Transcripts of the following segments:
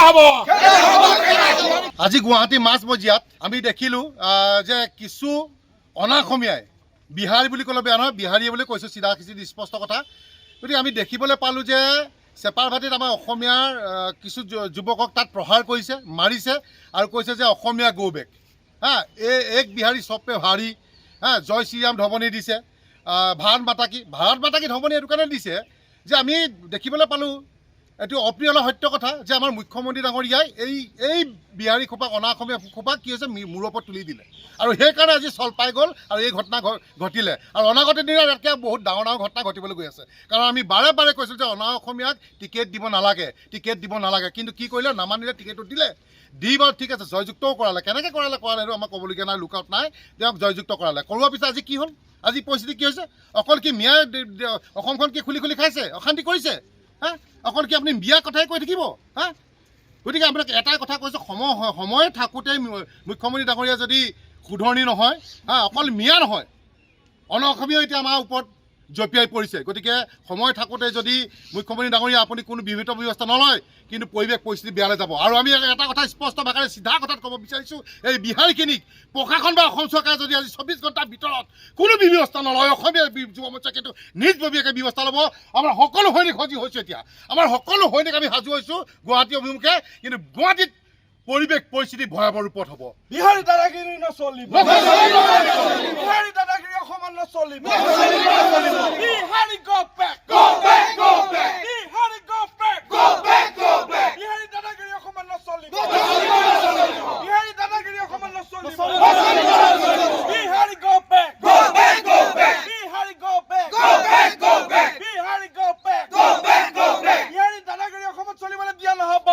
হ'ব আজি গুৱাহাটী মাজমজিয়াত আমি দেখিলোঁ যে কিছু অনাঅসমীয়াই বিহাৰী বুলি ক'লে বেয়া নহয়, বিহাৰীয়ে বুলি কৈছোঁ চিধা চিধি স্পষ্ট কথা। গতিকে আমি দেখিবলৈ পালোঁ যে চেপাৰভাটিত আমাৰ অসমীয়াৰ কিছু যুৱকক তাত প্ৰহাৰ কৰিছে, মাৰিছে আৰু কৈছে যে অসমীয়া গো বেক। এক বিহাৰী চবে ভাৰী জয় শ্ৰীৰাম ধমনী দিছে। ভাৰত মাতা কি ধমনী এইটো কাৰণে দিছে যে আমি দেখিবলৈ পালোঁ, এইটো অপ্ৰিয় সত্য কথা যে আমাৰ মুখ্যমন্ত্ৰী ডাঙৰীয়াই এই বিহাৰী খোপাক অনাঅসমীয়া খোপাক কি হৈছে মূৰৰ ওপৰত তুলি দিলে আৰু সেইকাৰণে আজি চল পাই গ'ল আৰু এই ঘটনা ঘটিলে। আৰু অনাগত দিনত ইয়াতকৈ বহুত ডাঙৰ ডাঙৰ ঘটনা ঘটিবলৈ গৈ আছে। কাৰণ আমি বাৰে বাৰে কৈছোঁ যে অনাঅসমীয়াক টিকেট দিব নালাগে, কিন্তু কি কৰিলে নামানিলে টিকেটটো দিলে। দি বাৰু ঠিক আছে, জয়যুক্তও কৰালে। কেনেকৈ কৰালে সেইটো আমাক ক'বলগীয়া নাই, লুকআউট নাই, তেওঁক জয়যুক্ত কৰালে। কৰোৱাৰ পিছত আজি কি হ'ল, আজি পৰিস্থিতি কি হৈছে? অকল কি মিয়াই অসমখন কি খুলি খাইছে, অশান্তি কৰিছে? অকল কি আপুনি বিয়াৰ কথাই কৈ থাকিব? গতিকে আপোনাক এটাই কথা কৈছোঁ, সময় থাকোঁতেই মুখ্যমন্ত্ৰী ডাঙৰীয়া যদি শুধৰণি নহয়, অকল মিয়া নহয়, অনাঅসমীয়াও এতিয়া আমাৰ ওপৰত জঁপিয়াই পৰিছে। গতিকে সময় থাকোঁতে যদি মুখ্যমন্ত্ৰী ডাঙৰীয়া আপুনি কোনো বিহিত ব্যৱস্থা নলয়, কিন্তু পৰিস্থিতি বেয়ালৈ যাব। আৰু আমি এটা কথা স্পষ্ট ভাষাৰে চিধা কথাত ক'ব বিচাৰিছোঁ, এই বিহাৰীখিনিক প্ৰশাসন বা অসম চৰকাৰে যদি আজি 24 ঘণ্টাৰ ভিতৰত কোনো ব্যৱস্থা নলয়, অসমীয়া যুৱ মৰ্চাই কিন্তু নিজববীয়াকৈ ব্যৱস্থা ল'ব। আমাৰ সকলো সৈনিক সজী হৈছোঁ, এতিয়া আমাৰ সকলো সৈনিক আমি সাজু হৈছোঁ গুৱাহাটী অভিমুখে। কিন্তু গুৱাহাটীত পৰিস্থিতি ভয়াৱহ ৰূপত হ'ব। বিহাৰী দাদাগিৰি নচলিব, বিহাৰী দাদাগিৰি অসমত নচলিব। Bihari go back, Bihari go back, Bihari দাদাগিৰি অসমত নচলিব, বিহাৰী দাদাগিৰি অসমত নচলিব। Bihari go back, Bihari go back, Bihari go back, Bihari দাদাগিৰি অসমত চলিবলৈ দিয়া নহ'ব।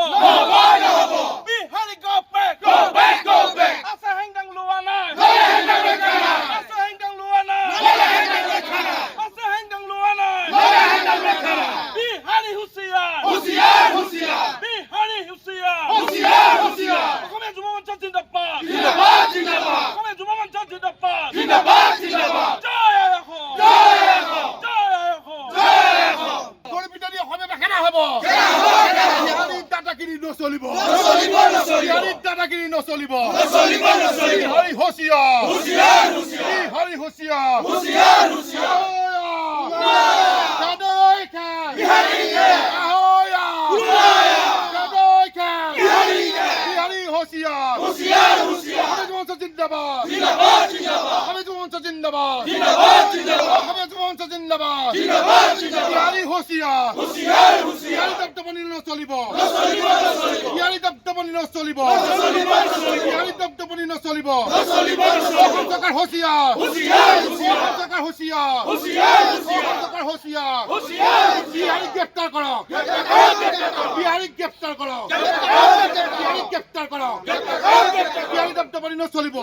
বিহাৰী go back, আছে হেংদাং লোৱা নাই, আছে হেংদাং লোৱা নাই, আছে হেংদাং লোৱা নাই। বিহাৰী হুঁচিয়াৰ, বিহাৰী হুঁচিয়াৰ। অসমীয়া যুৱ মঞ্চ জিন্দাবাদ, অসমীয়া যুৱ মঞ্চ জিন্দাবাদ। জয় আই অসম, জয় আই অসম। পৰিপিতনি অসমীয়া ভাষা হ'ব। বিহাৰী দাদাগিৰি নচলিব, বিহাৰী দাদাগিৰি নচলিব। বিহাৰী হুঁচিয়াৰ, বিহাৰী হুঁচিয়াৰ। গ্ৰেপ্তাৰ কৰক, বিহাৰীক গ্ৰেপ্তাৰ কৰক, গ্ৰেপ্তাৰ কৰক। বিহাৰী দপদপনি নচলিব।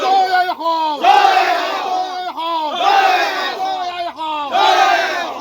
জয় অসম, জয় অসম।